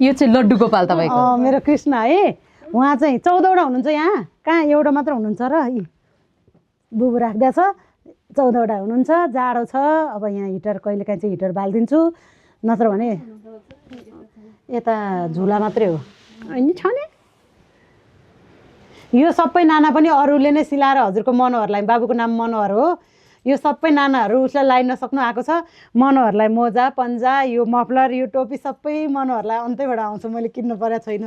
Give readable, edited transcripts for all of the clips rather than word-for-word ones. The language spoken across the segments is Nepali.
यो चाहिँ लड्डु गोपाल तपाईको मेरो कृष्ण है उहाँ चाहिँ 14वटा हुनुहुन्छ यहाँ कहाँ एउटा मात्र हुनुहुन्छ र यी बुबु राख्दै छ 14वटा हुनुहुन्छ जाडो छ अब यहाँ हिटर कहिलेकाहीँ चाहिँ हिटर बालिदिन्छु नत्र भने यता झुला मात्रै हो अनि छ नि यो सबै नाना पनि अरूले नै सिलाएर हजुरको मनोहरलाई बाबुको नाम मनोहर हो यो सबै नानाहरू उसलाई लाइन नसक्नु आएको छ मनोहरलाई मोजा पन्जा यो मफलर यो टोपी सबै मनोहरलाई अन्तैबाट आउँछ मैले किन्नु परेको छैन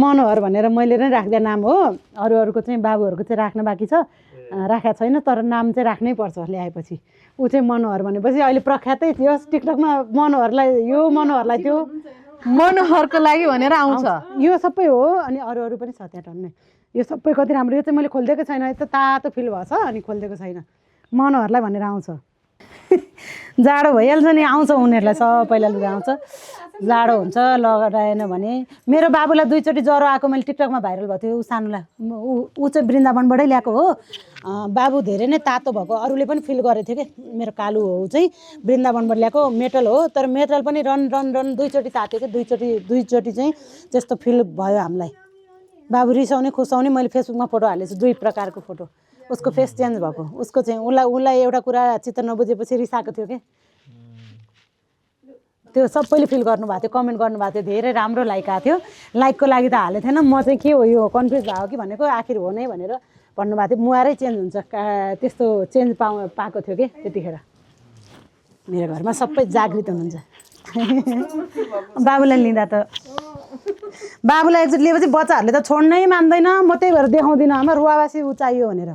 मनोहर भनेर मैले नै राख्दा नाम हो अरूको चाहिँ बाबुहरूको चाहिँ राख्न बाँकी छ राखेको छैन तर नाम चाहिँ राख्नै पर्छ ल्याएपछि ऊ चाहिँ मनोहर भनेपछि अहिले प्रख्यातै थियो टिकटकमा मनोहरलाई त्यो मनोहरको लागि भनेर आउँछ यो सबै हो अनि अरू पनि छ त्यहाँ टन्नै यो सबै कति राम्रो यो चाहिँ मैले खोलिदिएको छैन यस्तो तातो फिल भएछ अनि खोलिदिएको छैन मनोहरलाई भनेर आउँछ जाडो भइहाल्छ नि आउँछ उनीहरूलाई सबैलाई लुगा आउँछ जाडो हुन्छ लगाएन भने मेरो बाबुलाई 2 चोटि ज्वरो आएको मैले टिकटकमा भाइरल भएको थियो ऊ सानोलाई ऊ चाहिँ वृन्दावनबाटै ल्याएको हो बाबु धेरै नै तातो भएको अरूले पनि फिल गरेको थियो कि मेरो कालु हो चाहिँ वृन्दावनबाट ल्याएको मेटल हो तर मेटल पनि रन 2 चोटि तात्यो कि 2 चोटि चाहिँ त्यस्तो फिल भयो हामीलाई बाबु रिसाउने खुसाउने मैले फेसबुकमा फोटो हालेछु 2 प्रकारको फोटो उसको फेस चेन्ज भएको उसको चाहिँ उसलाई एउटा कुरा चित्त नबुझेपछि रिसाएको थियो कि त्यो सबैले फिल गर्नुभएको थियो कमेन्ट गर्नुभएको थियो धेरै राम्रो लाइक आएको थियो लाइकको लागि त हालेको थिएन म चाहिँ के हो यो कन्फ्युज भयो कि भनेको आखिर हो नै भनेर भन्नुभएको थियो मुहारै चेन्ज हुन्छ त्यस्तो चेन्ज पाएको थियो कि त्यतिखेर मेरो घरमा सबै जागृत हुनुहुन्छ बाबुलाई लिँदा त बाबुलाई एकचोटि लिएपछि बच्चाहरूले त छोड्नै मान्दैन म त्यही भएर देखाउँदिनँ आमा रुवावासी ऊ चाहियो भनेर